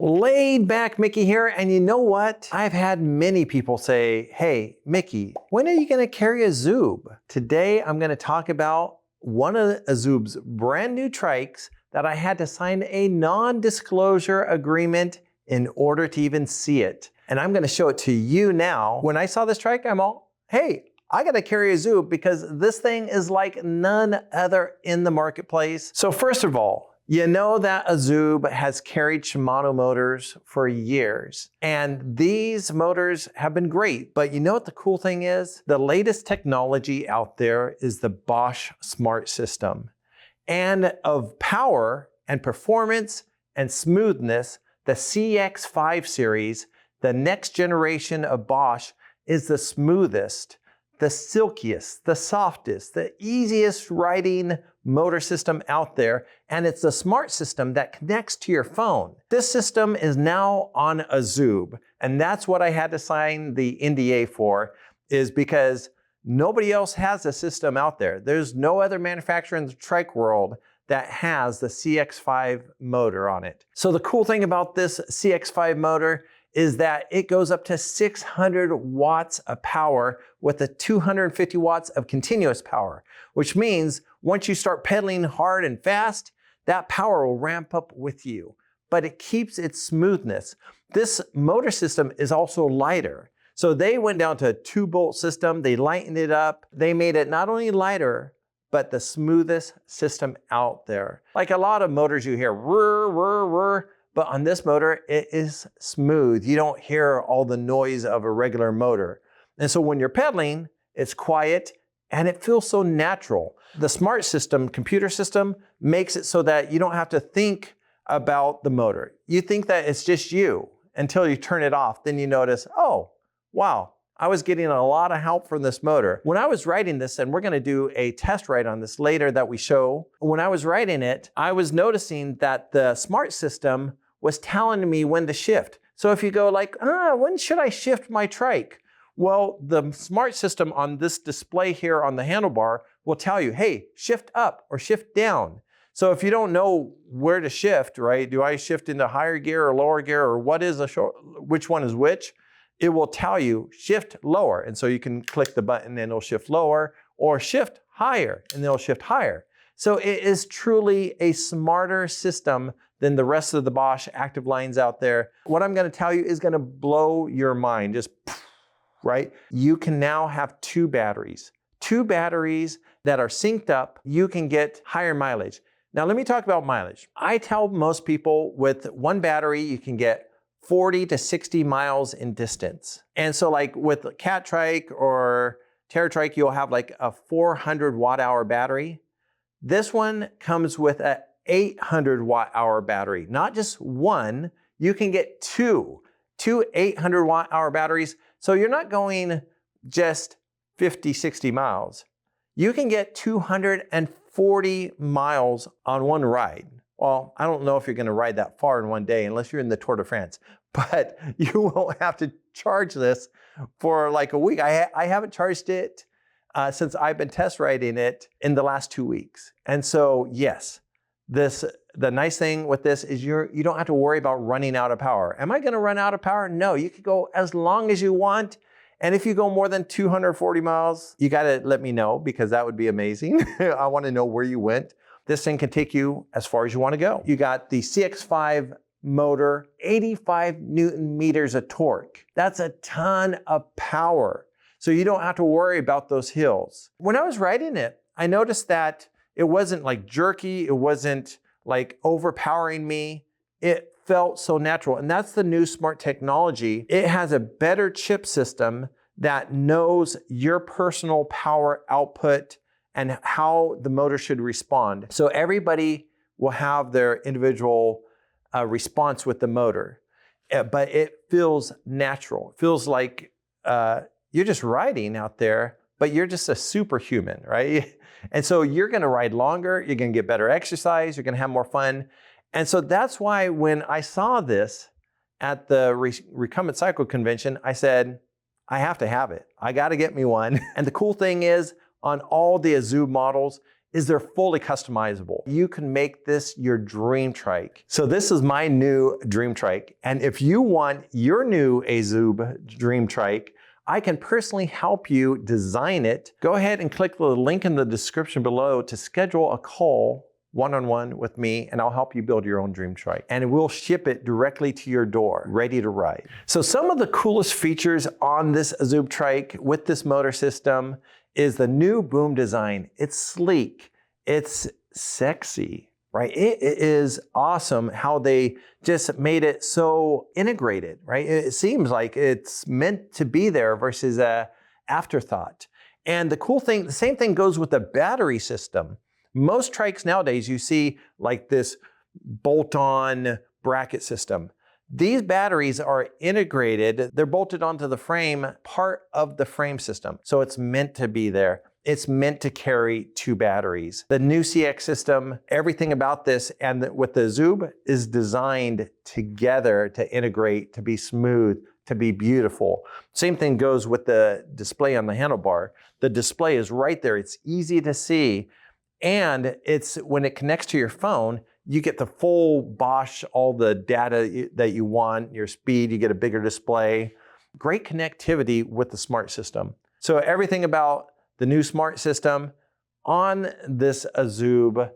Laid back Mickey here, and you know what? I've had many people say, hey, Mickey, when are you gonna carry a AZUB? Today, I'm gonna talk about one of AZUB's brand new trikes that I had to sign a non-disclosure agreement in order to even see it. And I'm gonna show it to you now. When I saw this trike, I'm all, hey, I gotta carry a AZUB because this thing is like none other in the marketplace. So first of all, you know that AZUB has carried Shimano motors for years, and these motors have been great. But you know what the cool thing is? The latest technology out there is the Bosch Smart System. And of power and performance and smoothness, the CX5 series, the next generation of Bosch, is the smoothest, the silkiest, the softest, the easiest riding motor system out there, and it's the smart system that connects to your phone. This system is now on AZUB, and that's what I had to sign the NDA for, is because nobody else has a system out there. There's no other manufacturer in the trike world that has the CX5 motor on it. So the cool thing about this CX5 motor is that it goes up to 600 watts of power with a 250 watts of continuous power, which means once you start pedaling hard and fast, that power will ramp up with you, but it keeps its smoothness. This motor system is also lighter. So they went down to a 2-bolt system, they lightened it up, they made it not only lighter, but the smoothest system out there. Like a lot of motors you hear, whir, whir, whir, but on this motor, it is smooth. You don't hear all the noise of a regular motor. And so when you're pedaling, it's quiet and it feels so natural. The smart system, computer system, makes it so that you don't have to think about the motor. You think that it's just you until you turn it off. Then you notice, oh, wow, I was getting a lot of help from this motor. When I was riding this, and we're gonna do a test ride on this later that we show, when I was riding it, I was noticing that the smart system was telling me when to shift. So if you go like, when should I shift my trike? Well, the smart system on this display here on the handlebar will tell you, hey, shift up or shift down. So if you don't know where to shift, right? Do I shift into higher gear or lower gear, or what is which one is which? It will tell you shift lower. And so you can click the button and it'll shift lower, or shift higher and it'll shift higher. So it is truly a smarter system than the rest of the Bosch active lines out there. What I'm gonna tell you is gonna blow your mind, just right? You can now have two batteries that are synced up. You can get higher mileage. Now let me talk about mileage. I tell most people with one battery, you can get 40 to 60 miles in distance. And so like with Cat Trike or Terra Trike, you'll have like a 400 watt hour battery. This one comes with a 800 watt hour battery, not just one, you can get two 800 watt hour batteries. So you're not going just 50, 60 miles. You can get 240 miles on one ride. Well, I don't know if you're gonna ride that far in one day unless you're in the Tour de France, but you won't have to charge this for like a week. I haven't charged it since I've been test riding it in the last 2 weeks. And so yes, the nice thing with this is you don't have to worry about running out of power. Am I gonna run out of power? No, you can go as long as you want. And if you go more than 240 miles, you gotta let me know because that would be amazing. I wanna know where you went. This thing can take you as far as you wanna go. You got the CX5 motor, 85 Newton meters of torque. That's a ton of power. So you don't have to worry about those hills. When I was riding it, I noticed that it wasn't like jerky, it wasn't like overpowering me. It felt so natural, and that's the new smart technology. It has a better chip system that knows your personal power output and how the motor should respond. So everybody will have their individual response with the motor, but it feels natural. It feels like you're just riding out there, but you're just a superhuman, right? And so you're gonna ride longer, you're gonna get better exercise, you're gonna have more fun. And so that's why when I saw this at the Recumbent Cycle Convention, I said, I have to have it. I gotta get me one. And the cool thing is, on all the AZUB models, is they're fully customizable. You can make this your dream trike. So this is my new dream trike. And if you want your new AZUB dream trike, I can personally help you design it. Go ahead and click the link in the description below to schedule a call one-on-one with me, and I'll help you build your own dream trike. And we'll ship it directly to your door, ready to ride. So some of the coolest features on this AZUB trike with this motor system is the new boom design. It's sleek, it's sexy, right? It is awesome how they just made it so integrated, right? It seems like it's meant to be there versus an afterthought. And the cool thing, the same thing goes with the battery system. Most trikes nowadays you see like this bolt-on bracket system. These batteries are integrated, they're bolted onto the frame, part of the frame system. So it's meant to be there. It's meant to carry 2 batteries. The new CX system, everything about this and with the AZUB is designed together to integrate, to be smooth, to be beautiful. Same thing goes with the display on the handlebar. The display is right there. It's easy to see. And it's when it connects to your phone, you get the full Bosch, all the data that you want, your speed, you get a bigger display. Great connectivity with the smart system. So everything about the new smart system on this AZUB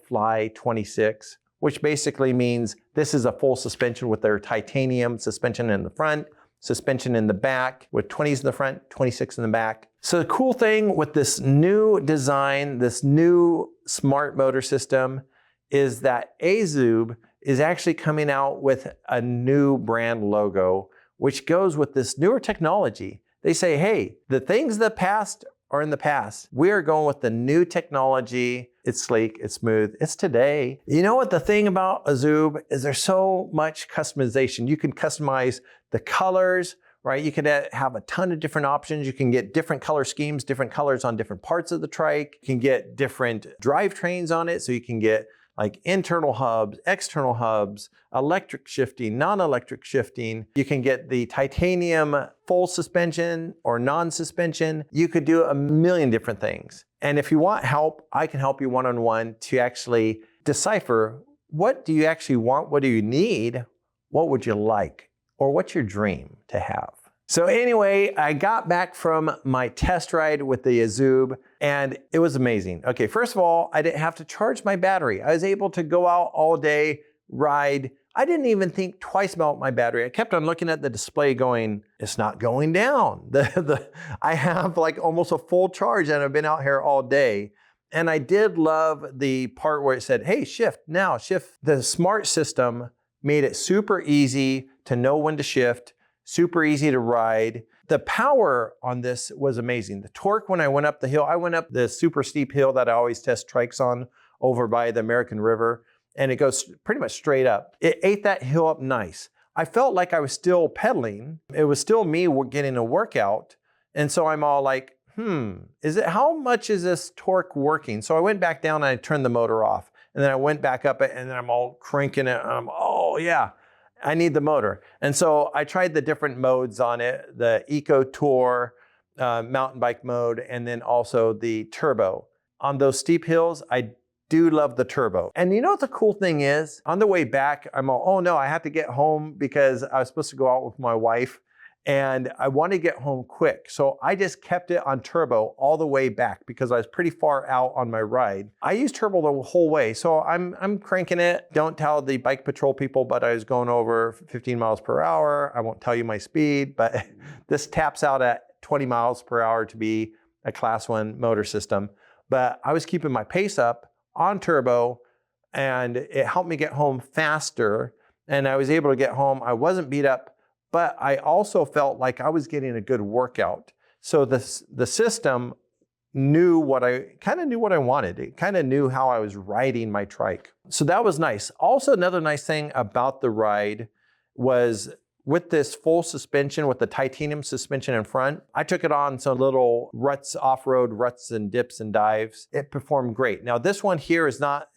Fly 26, which basically means this is a full suspension with their titanium suspension in the front, suspension in the back with 20s in the front, 26 in the back. So the cool thing with this new design, this new smart motor system, is that AZUB is actually coming out with a new brand logo, which goes with this newer technology. They say, hey, the things of the past are in the past. We are going with the new technology. It's sleek, it's smooth, it's today. You know what the thing about AZUB is there's so much customization. You can customize the colors, right? You can have a ton of different options. You can get different color schemes, different colors on different parts of the trike. You can get different drivetrains on it. So you can get like internal hubs, external hubs, electric shifting, non-electric shifting. You can get the titanium full suspension or non-suspension. You could do a million different things. And if you want help, I can help you one-on-one to actually decipher what do you actually want, what do you need, what would you like, or what's your dream to have. So anyway, I got back from my test ride with the AZUB and it was amazing. Okay, first of all, I didn't have to charge my battery. I was able to go out all day, ride. I didn't even think twice about my battery. I kept on looking at the display going, it's not going down. I have like almost a full charge and I've been out here all day. And I did love the part where it said, hey, shift now, shift. The smart system made it super easy to know when to shift, super easy to ride. The power on this was amazing. The torque when I went up the hill, I went up the super steep hill that I always test trikes on over by the American River, and it goes pretty much straight up. It ate that hill up nice. I felt like I was still pedaling. It was still me getting a workout. And so I'm all like, how much is this torque working? So I went back down and I turned the motor off. And then I went back up and then I'm all cranking it. And I'm, oh yeah, I need the motor. And so I tried the different modes on it, the Eco Tour, mountain bike mode, and then also the turbo. On those steep hills, I do love the turbo. And you know what the cool thing is? On the way back, I'm all, oh no, I have to get home because I was supposed to go out with my wife and I want to get home quick. So I just kept it on turbo all the way back because I was pretty far out on my ride. I used turbo the whole way. So I'm cranking it. Don't tell the bike patrol people, but I was going over 15 miles per hour. I won't tell you my speed, but this taps out at 20 miles per hour to be a class 1 motor system. But I was keeping my pace up on turbo and it helped me get home faster. And I was able to get home. I wasn't beat up, but I also felt like I was getting a good workout. So the system knew what I wanted. It kind of knew how I was riding my trike. So that was nice. Also, another nice thing about the ride was with this full suspension, with the titanium suspension in front, I took it on some little ruts, off-road ruts and dips and dives. It performed great. Now this one here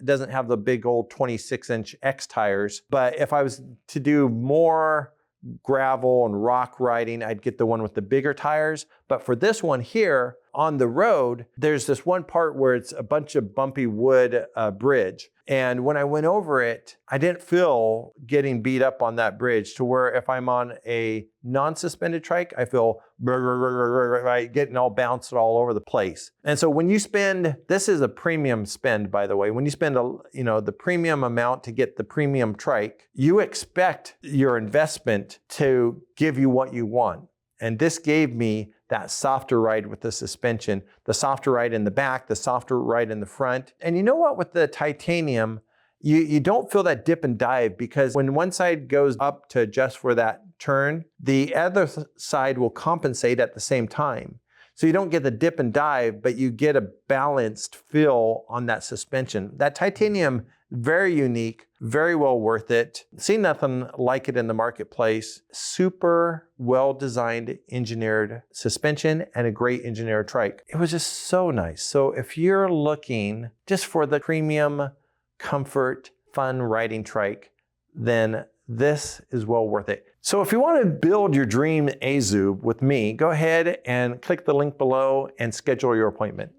doesn't have the big old 26-inch X tires, but if I was to do more gravel and rock riding, I'd get the one with the bigger tires. But for this one here, on the road, there's this one part where it's a bunch of bumpy wood bridge. And when I went over it, I didn't feel getting beat up on that bridge to where if I'm on a non-suspended trike, I feel right, getting all bounced all over the place. And so when you spend, this is a premium spend, by the way, when you spend the premium amount to get the premium trike, you expect your investment to give you what you want. And this gave me that softer ride with the suspension, the softer ride in the back, the softer ride in the front. And you know what, with the titanium, you don't feel that dip and dive, because when one side goes up to adjust for that turn, the other side will compensate at the same time. So you don't get the dip and dive, but you get a balanced feel on that suspension. That titanium, very unique, very well worth it. Seen nothing like it in the marketplace. Super well-designed, engineered suspension and a great engineered trike. It was just so nice. So if you're looking just for the premium, comfort, fun riding trike, then this is well worth it. So if you want to build your dream AZUB with me, go ahead and click the link below and schedule your appointment.